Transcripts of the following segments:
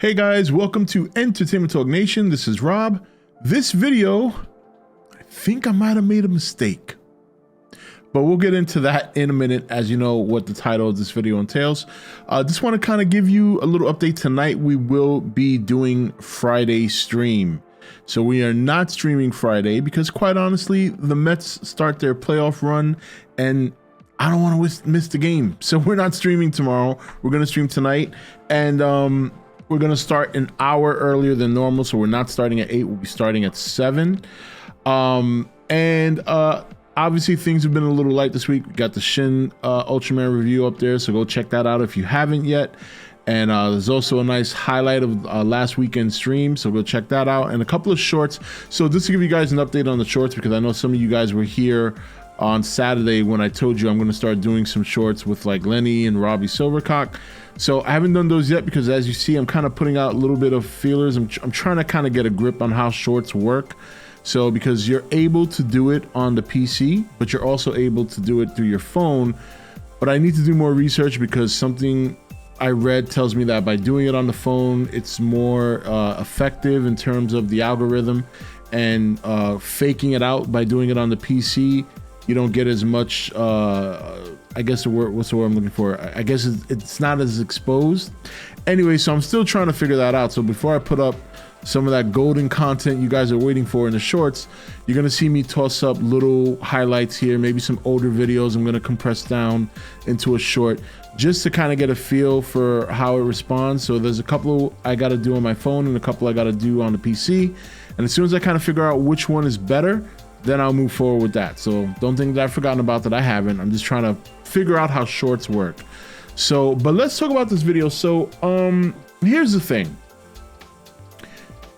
Hey guys, welcome to Entertainment Talk Nation. This is Rob. This video, I think I might have made a mistake, but we'll get into that in a minute as you know what the title of this video entails. Just want to kind of give you a little update. Tonight we will be doing Friday stream. So we are not streaming Friday because quite honestly, the Mets start their playoff run and I don't want to miss the game. So we're not streaming tomorrow. We're going to stream tonight, and we're going to start an hour earlier than normal. So we're not starting at 8. We'll be starting at 7. Obviously things have been a little light this week. We got the Shin Ultraman review up there, so go check that out if you haven't yet. And there's also a nice highlight of last weekend's stream, so go check that out, and a couple of shorts. So just to give you guys an update on the shorts, because I know some of you guys were here on Saturday when I told you I'm going to start doing some shorts with like Lenny and Robbie Silvercock. So I haven't done those yet because, as you see, I'm kind of putting out a little bit of feelers. I'm trying to kind of get a grip on how shorts work. So because you're able to do it on the PC, but you're also able to do it through your phone. But I need to do more research because something I read tells me that by doing it on the phone, it's more effective in terms of the algorithm, and faking it out by doing it on the PC, you don't get as much, I guess the word, what's the word I'm looking for? I guess it's not as exposed. Anyway, so I'm still trying to figure that out. So before I put up some of that golden content you guys are waiting for in the shorts, you're gonna see me toss up little highlights here, maybe some older videos I'm gonna compress down into a short, just to kind of get a feel for how it responds. So there's a couple I gotta do on my phone and a couple I gotta do on the PC. And as soon as I kind of figure out which one is better, then I'll move forward with that. So don't think that I've forgotten about that. I haven't. I'm just trying to figure out how shorts work. So, but let's talk about this video. So here's the thing.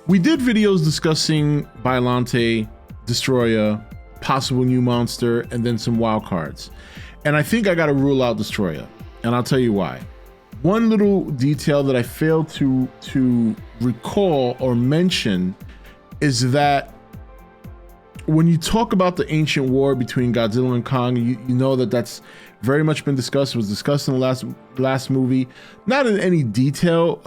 We did videos discussing Biollante, Destroyah, possible new monster, and then some wild cards. And I think I got to rule out Destroyah, and I'll tell you why. One little detail that I failed to recall or mention is that when you talk about the ancient war between Godzilla and Kong, you know that that's very much been discussed. It was discussed in the last movie, not in any detail.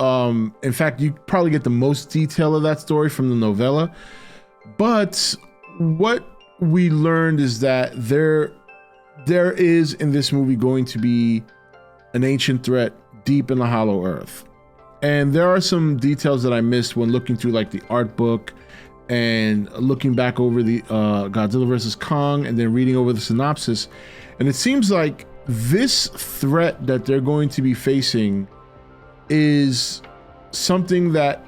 In fact, you probably get the most detail of that story from the novella. But what we learned is that there is in this movie going to be an ancient threat deep in the hollow earth. And there are some details that I missed when looking through like the art book and looking back over the Godzilla vs. Kong, and then reading over the synopsis. And it seems like this threat that they're going to be facing is something that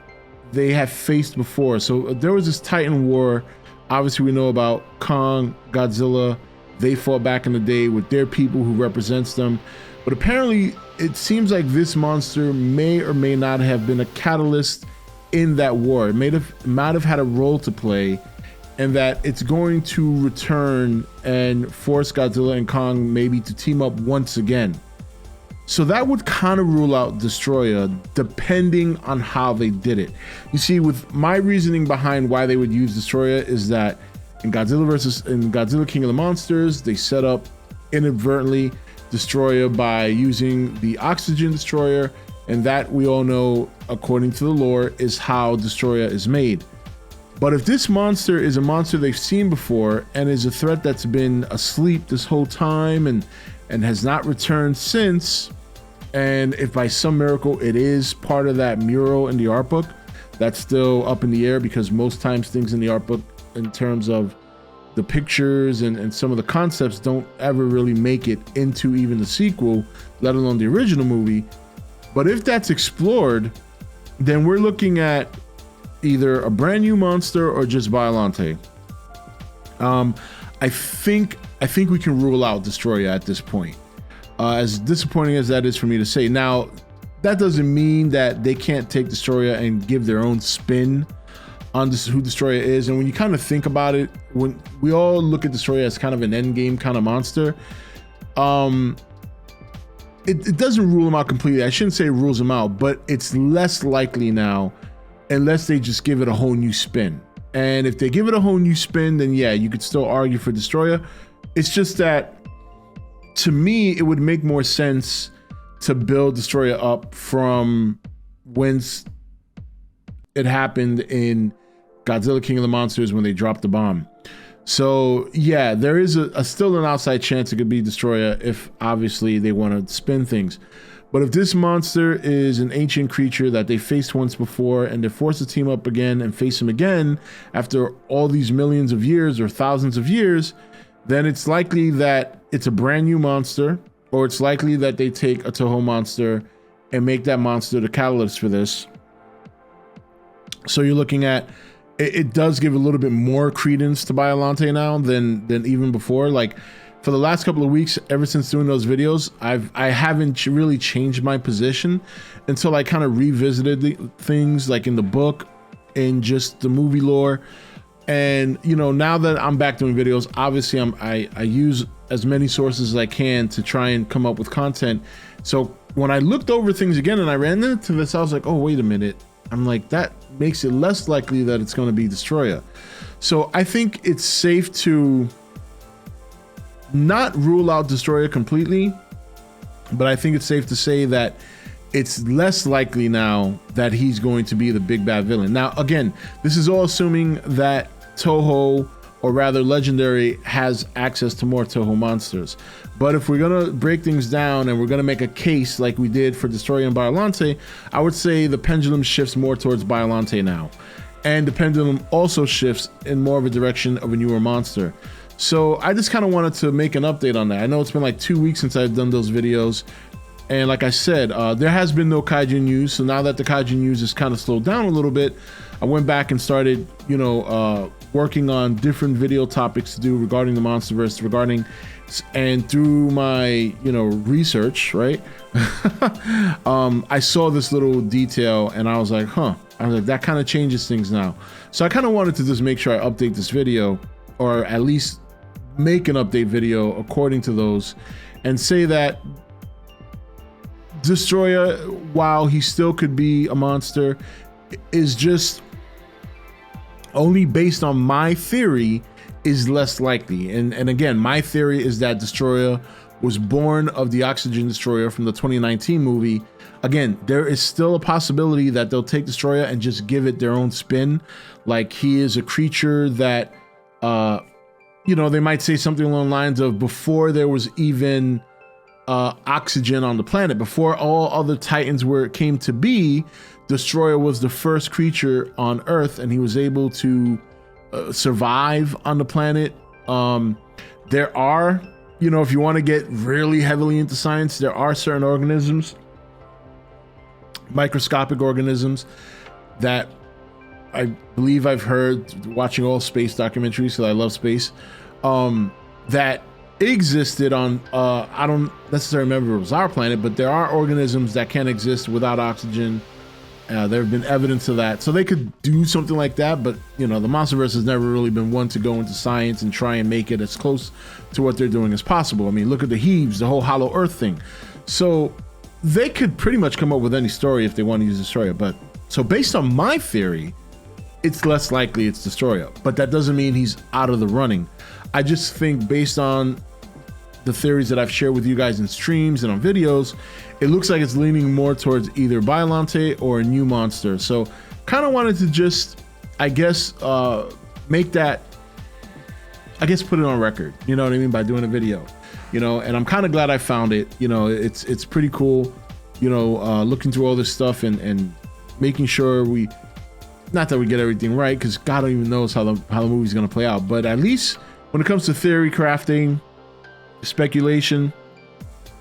they have faced before. So there was this Titan war. Obviously we know about Kong, Godzilla. They fought back in the day with their people who represents them. But apparently it seems like this monster may or may not have been a catalyst in that war. It might have had a role to play, and that it's going to return and force Godzilla and Kong maybe to team up once again. So that would kind of rule out Destroyah, depending on how they did it. You see, with my reasoning behind why they would use Destroyah is that in Godzilla King of the Monsters, they set up inadvertently Destroyah by using the oxygen destroyer, and that we all know, according to the lore, is how Destroyah is made. But if this monster is a monster they've seen before and is a threat that's been asleep this whole time and has not returned since, and if by some miracle it is part of that mural in the art book, that's still up in the air, because most times things in the art book in terms of the pictures and some of the concepts don't ever really make it into even the sequel, let alone the original movie. But if that's explored, then we're looking at either a brand new monster or just Biollante. I think we can rule out Destroyah at this point. As disappointing as that is for me to say. Now, that doesn't mean that they can't take Destroyah and give their own spin on this, who Destroyah is. And when you kind of think about it, when we all look at Destroyah as kind of an endgame kind of monster, it doesn't rule him out completely. I shouldn't say it rules him out, but it's less likely now, unless they just give it a whole new spin. And if they give it a whole new spin, then yeah, you could still argue for Destroyah. It's just that, to me, it would make more sense to build Destroyah up from whence it happened in Godzilla King of the Monsters when they dropped the bomb. So yeah, there is a still an outside chance it could be Destroyah if obviously they want to spin things. But if this monster is an ancient creature that they faced once before and they're forced to team up again and face him again after all these millions of years or thousands of years, then it's likely that it's a brand new monster, or it's likely that they take a Toho monster and make that monster the catalyst for this. So you're looking at, it does give a little bit more credence to Biollante now than even before. Like, for the last couple of weeks, ever since doing those videos, I haven't really changed my position until I kind of revisited the things like in the book and just the movie lore. And you know, now that I'm back doing videos, obviously I use as many sources as I can to try and come up with content. So when I looked over things again and I ran into this, I was like, oh, wait a minute. I'm like, that makes it less likely that it's going to be Destroyah. So I think it's safe to not rule out Destroyah completely, but I think it's safe to say that it's less likely now that he's going to be the big bad villain. Now, again, this is all assuming that Toho, or rather Legendary, has access to more Toho monsters. But if we're gonna break things down and we're gonna make a case like we did for Destroyah and Biollante, I would say the pendulum shifts more towards Biollante now. And the pendulum also shifts in more of a direction of a newer monster. So I just kind of wanted to make an update on that. I know it's been like 2 weeks since I've done those videos. And like I said, there has been no kaiju news. So now that the kaiju news has kind of slowed down a little bit, I went back and started, you know, working on different video topics to do regarding the Monsterverse, and through my, you know, research, right? I saw this little detail and I was like, huh, I was like, that kind of changes things now. So I kind of wanted to just make sure I update this video, or at least make an update video according to those, and say that Destroyah, while he still could be a monster, is just only based on my theory is less likely. And again, my theory is that Destroyah was born of the Oxygen Destroyer from the 2019 movie. Again, there is still a possibility that they'll take Destroyah and just give it their own spin. Like, he is a creature that, you know, they might say something along the lines of, before there was even oxygen on the planet, before all other Titans came to be, Destroyah was the first creature on Earth, and he was able to survive on the planet. There are, you know, if you want to get really heavily into science, there are certain organisms, microscopic organisms, that I believe I've heard watching all space documentaries, because I love space, that existed on, I don't necessarily remember if it was our planet, but there are organisms that can exist without oxygen. There have been evidence of that. So they could do something like that, but you know, the Monsterverse has never really been one to go into science and try and make it as close to what they're doing as possible. I mean, look at the Heaves, the whole Hollow Earth thing. So they could pretty much come up with any story if they want to use Destroyah. But so based on my theory, it's less likely it's Destroyah, but that doesn't mean he's out of the running. I just think based on the theories that I've shared with you guys in streams and on videos, it looks like it's leaning more towards either Biollante or a new monster. So kind of wanted to just, I guess, make that, I guess, put it on record, you know what I mean, by doing a video, you know, and I'm kind of glad I found it. You know, it's pretty cool, you know, looking through all this stuff and making sure not that we get everything right, because God even knows how the movie's going to play out, but at least when it comes to theory crafting, speculation,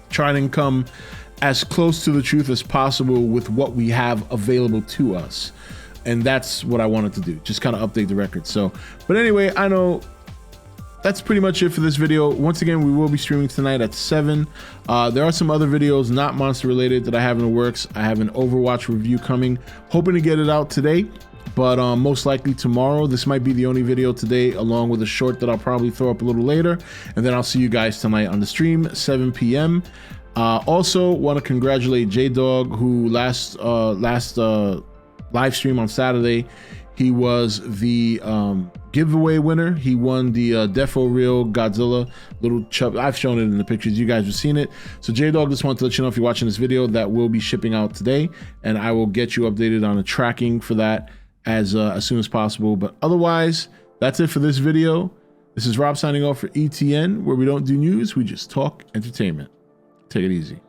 trying to come as close to the truth as possible with what we have available to us. And that's what I wanted to do, just kind of update the record. So, but anyway, I know that's pretty much it for this video. Once again, we will be streaming tonight at 7. There are some other videos not monster related that I have in the works. I have an Overwatch review coming, hoping to get it out today, but most likely tomorrow. This might be the only video today, along with a short that I'll probably throw up a little later, and then I'll see you guys tonight on the stream, 7 p.m. Also want to congratulate J-Dog, who last live stream on Saturday, he was the giveaway winner. He won the Defo Real Godzilla little chub. I've shown it in the pictures, you guys have seen it. So J-Dog, just wanted to let you know, if you're watching this video, that will be shipping out today, and I will get you updated on the tracking for that as soon as possible. But otherwise, that's it for this video. This is Rob signing off for E.T.N, where we don't do news, we just talk entertainment. Take it easy.